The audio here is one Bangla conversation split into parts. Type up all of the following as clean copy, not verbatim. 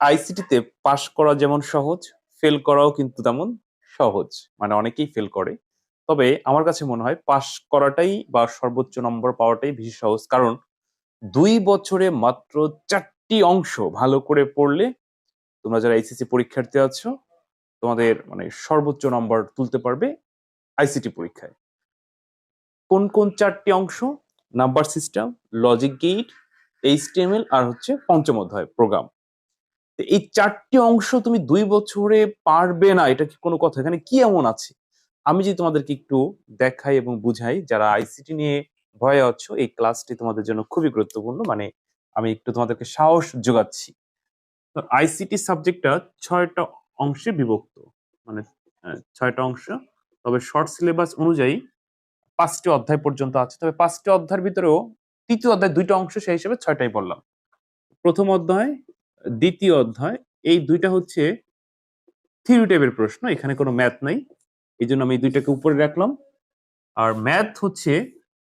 আইসিটিতে পাশ করা যেমন সহজ, ফেল করাও কিন্তু তেমন সহজ। মানে অনেকেই ফেল করে, তবে আমার কাছে মনে হয় পাশ করাটাই বা সর্বোচ্চ নম্বর পাওয়াটাই বেশি সহজ। কারণ 2 বছরে মাত্র 4টি অংশ ভালো করে পড়লে তোমরা যারা এইচএসসি পরীক্ষার্থী আছো, তোমাদের মানে সর্বোচ্চ নম্বর তুলতে পারবে আইসিটি পরীক্ষায়। কোন কোন 4টি অংশ? Number system, logic gate, HTML আর হচ্ছে পঞ্চম অধ্যায় প্রোগ্রাম। এই 4টি অংশ তুমি 2 বছরে পারবে না, এটা কি কোনো কথা? এখানে কি এমন আছে? আমি যদি তোমাদেরকে একটু দেখাই এবং বুঝাই, যারা আইসিটি নিয়ে ভয়ে আছো, এই ক্লাসটি তোমাদের জন্য খুবই গুরুত্বপূর্ণ। মানে আমি একটু তোমাদেরকে সাহস যোগাচ্ছি। তো আইসিটি সাবজেক্টটা 6টা অংশে বিভক্ত, মানে 6টা অংশ। তবে শর্ট সিলেবাস অনুযায়ী 5টি অধ্যায় পর্যন্ত আছে। তবে 5টি অধ্যায়ের ভিতরেও তৃতীয় অধ্যায় 2টা অংশ, সেই হিসেবে 6টাই বললাম। প্রথম অধ্যায়, দ্বিতীয় অধ্যায়, এই দুইটা হচ্ছে থিওরি টাইপের প্রশ্ন, এখানে কোনো ম্যাথ নাই, এই জন্য আমি এই দুইটাকে উপরে রাখলাম। আর ম্যাথ হচ্ছে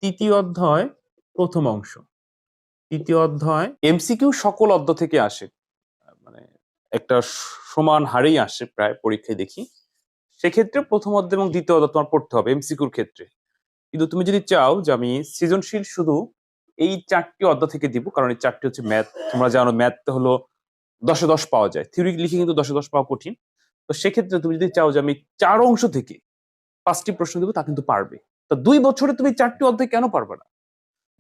তৃতীয় অধ্যায় প্রথম অংশ। তৃতীয় অধ্যায় এমসিকিউ সকল অধ্যায় থেকে আসে, মানে একটা সমান হারেই আসে প্রায় পরীক্ষায় দেখি। সেক্ষেত্রে প্রথম অধ্যায় এবং দ্বিতীয় অধ্যায় তোমার পড়তে হবে এমসিকিউর ক্ষেত্রে। কিন্তু তুমি যদি চাও যে আমি সৃজনশীল শুধু এই 4টি অধ্যায় থেকে দিব, কারণ এই 4টি হচ্ছে ম্যাথ, তোমরা জানো ম্যাথ হলো 10-এ 10 পাওয়া যায়, থিওরি লিখে কিন্তু 10-এ 10 পাওয়া কঠিন। তো সেক্ষেত্রে তুমি যদি চাও যে আমি 4 অংশ থেকে 5টি প্রশ্ন দেবো, তা কিন্তু পারবে। তা 2 বছরে তুমি 4টি অধ্যায় কেন পারবে না?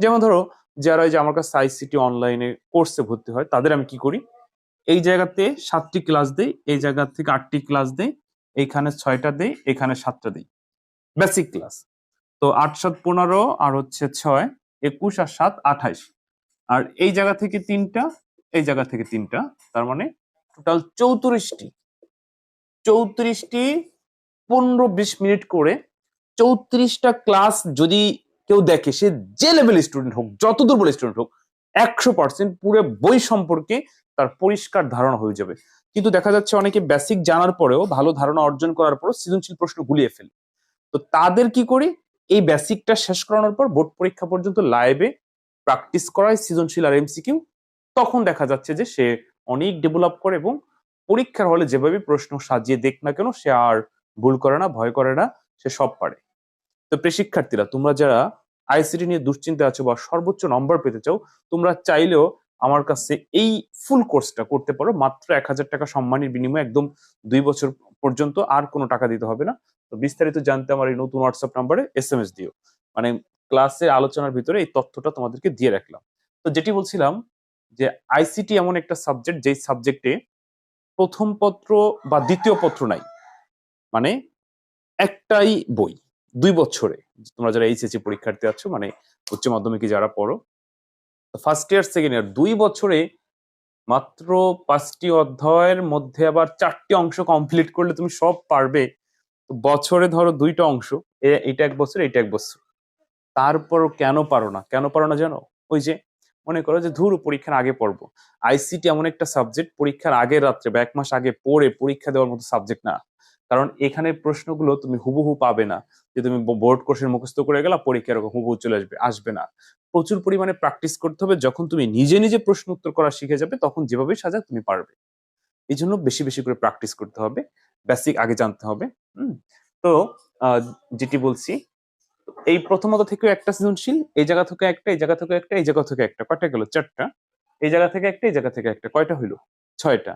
যেমন ধরো, যারা এই যে আমার কাছে আইসিটি অনলাইনে কোর্সে ভর্তি হয়, তাদের আমি কি করি, এই জায়গাতে 7টি ক্লাস দেই, এই জায়গা থেকে 8টি ক্লাস দেই, এইখানে 6টা দেই, এখানে 7টা দেই, বেসিক ক্লাস। তো 8-7-15 আর হচ্ছে 6, 21 আর 7, 28। আর এই জায়গা থেকে 3টা, এই জায়গা থেকে 3টা, তার মানে টোটাল 34টি। 34টি 15-20 মিনিট করে 34টা ক্লাস যদি কেউ দেখে, সে যে লেভেল স্টুডেন্ট হোক, যত দুর্বল স্টুডেন্ট হোক, 100% পুরো বই সম্পর্কে তার পরিষ্কার ধারণা হয়ে যাবে। কিন্তু দেখা যাচ্ছে অনেকে বেসিক জানার পরেও, ভালো ধারণা অর্জন করার পরও সৃজনশীল প্রশ্ন গুলিয়ে ফেলে। তো তাদের কি করি, এই বেসিকটা শেষ করানোর পর বোর্ড পরীক্ষা পর্যন্ত লাইভে প্র্যাকটিস করায় সৃজনশীল আর এমসিকিউ। তখন দেখা যাচ্ছে যে সে অনেক ডেভেলপ করে এবং পরীক্ষার হলে যেভাবে প্রশ্ন সাজিয়ে দেখ না কেন, সে আর ভুল করে না, ভয় করে না, সে সব পারে। তো প্রিয় শিক্ষার্থীরা, তোমরা যারা আইসিটি নিয়ে দুশ্চিন্তা আছো বা সর্বোচ্চ নম্বর পেতে চাও, তোমরা চাইলেও আমার কাছে এই ফুল কোর্সটা করতে পারো মাত্র 1,000 টাকা সম্মানের বিনিময়ে, একদম 2 বছর পর্যন্ত আর কোনো টাকা দিতে হবে না। তো বিস্তারিত জানতে আমার এই নতুন হোয়াটসঅ্যাপ নাম্বারে এসএমএস দিও। মানে ক্লাসের আলোচনার ভিতরে এই তথ্যটা তোমাদেরকে দিয়ে রাখলাম। তো যেটি বলছিলাম, যে আইসিটি এমন একটা সাবজেক্ট, যেই সাবজেক্টে প্রথম পত্র বা দ্বিতীয় পত্র নাই, মানে একটাই বই 2 বছরে। তোমরা যারা এইচএসসি পরীক্ষার্থী আছো, মানে উচ্চ মাধ্যমিকে যারা পড়ো, ফার্স্ট ইয়ার সেকেন্ড ইয়ার, 2 বছরে মাত্র 5টি অধ্যায়ের মধ্যে আবার 4টি অংশ কমপ্লিট করলে তুমি সব পারবে। তো বছরে ধরো 2টা অংশ, এটা 1 বছর, এটা 1 বছর। তারপরও কেন পারো না? কেন পারো না জানো? ওই যে মনে করো যে ধুর পরীক্ষার আগে পড়বো। আইসিটি এমন একটা সাবজেক্ট, পরীক্ষার আগের রাত্রে বা 1 মাস আগে পড়ে পরীক্ষা দেওয়ার মতো সাবজেক্ট না। কারণ এখানে প্রশ্নগুলো তুমি হুবহু পাবে না, যে তুমি বোর্ড কোশ্চেন মুখস্থ করে গেলা, পরীক্ষা এরকম হুবহু চলে আসবে, আসবে না। প্রচুর পরিমাণে প্র্যাকটিস করতে হবে। যখন তুমি নিজে নিজে প্রশ্ন উত্তর করা শিখে যাবে, তখন যেভাবে সাজাক তুমি পারবে। এই জন্য বেশি বেশি করে প্র্যাকটিস করতে হবে, বেসিক আগে জানতে হবে। হুম। তো যেটি বলছি, এই প্রথমত থেকেও একটা সৃজনশীল, এই জায়গা থেকে একটা, এই জায়গা থেকে একটা, এই জায়গা থেকে একটা, কয়টা গেল? 4টা। এই জায়গা থেকে একটা, এই জায়গা থেকে একটা, কয়টা হইলো? 6টা।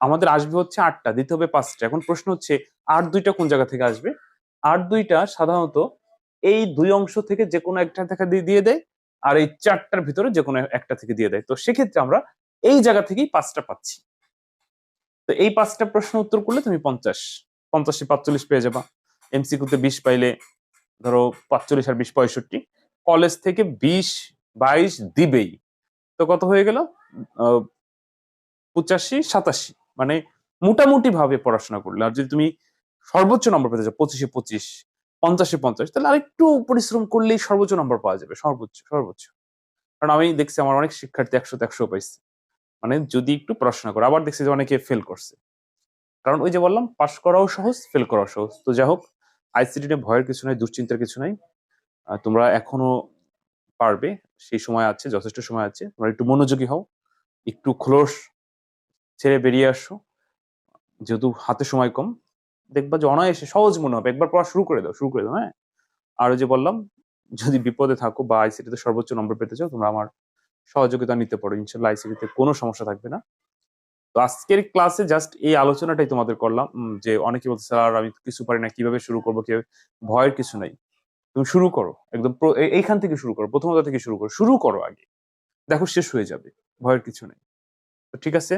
আমাদের আসবে হচ্ছে 8টা, দিতে হবে 5টা। এখন প্রশ্ন হচ্ছে আর 2টা কোন জায়গা থেকে আসবে? আর 2টা সাধারণত এই 2 অংশ থেকে যে কোনো একটা থেকে দিয়ে দেয়, আর এই 4টার ভিতরে যে কোনো একটা থেকে দিয়ে দেয়। তো সেক্ষেত্রে আমরা এই জায়গা থেকেই 5টা পাচ্ছি। তো এই 5টা প্রশ্ন উত্তর করলে তুমি 50, 50-এ 45 পেয়ে যাবা। এমসিকিউতে 20 পাইলে ধরো 45 আর 20 65। কলেজ থেকে 20-22 দিবেই। তো কত হয়ে গেল? 85-87। মানে মোটামুটি ভাবে পড়াশোনা করলে, আর যদি তুমি সর্বোচ্চ নম্বর পেতে চাও 25-এ 25, 50-এ 50, তাহলে আরেকটু পরিশ্রম করলেই সর্বোচ্চ নম্বর পাওয়া যাবে, সর্বোচ্চ সর্বোচ্চ। কারণ আমি দেখছি আমার অনেক শিক্ষার্থী 100-তে 100 পাইছে, মানে যদি একটু পড়াশোনা করে। আবার দেখছি যে অনেকে ফেল করছে। কারণ ওই যে বললাম, পাশ করাও সহজ, ফেল করাও সহজ। তো যাই হোক, আইসিটি নিয়ে ভয়ের কিছু নাই, দুশ্চিন্তার কিছু নাই। তোমরা এখনো পারবে, সেই সময় আছে, যথেষ্ট সময় আছে। তোমরা একটু মনোযোগী হও, একটু খোলস ছেড়ে বেরিয়ে আসো, যেহেতু হাতে সময় কম, দেখবা যে অনায়াসে সহজ মনে হবে। একবার পড়া শুরু করে দাও, হ্যাঁ? আর ওই যে বললাম, যদি বিপদে থাকো বা আইসিটিতে সর্বোচ্চ নম্বর পেতে চাও, তোমরা আমার সহযোগিতা নিতে পারো। ইনশাল্লাহ আইসিটিতে কোনো সমস্যা থাকবে না। তো আজকের ক্লাসে জাস্ট এই আলোচনাটাই তোমাদের করলাম, যে অনেকে বলছে স্যার আমি তো কিছু পারি না, কিভাবে শুরু করবো, কিভাবে। ভয়ের কিছু নাই, তুমি শুরু করো, একদম এইখান থেকে শুরু করো, প্রথমত থেকে শুরু করো আগে, দেখো শেষ হয়ে যাবে, ভয়ের কিছু নেই। তো ঠিক আছে,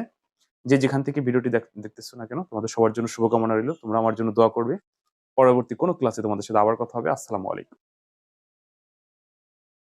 যে যেখান থেকে ভিডিওটি দেখতেছো না কেন, তোমাদের সবার জন্য শুভকামনা রইলো, তোমরা আমার জন্য দোয়া করবে। পরবর্তী কোনো ক্লাসে তোমাদের সাথে আবার কথা হবে। আসসালামু আলাইকুম।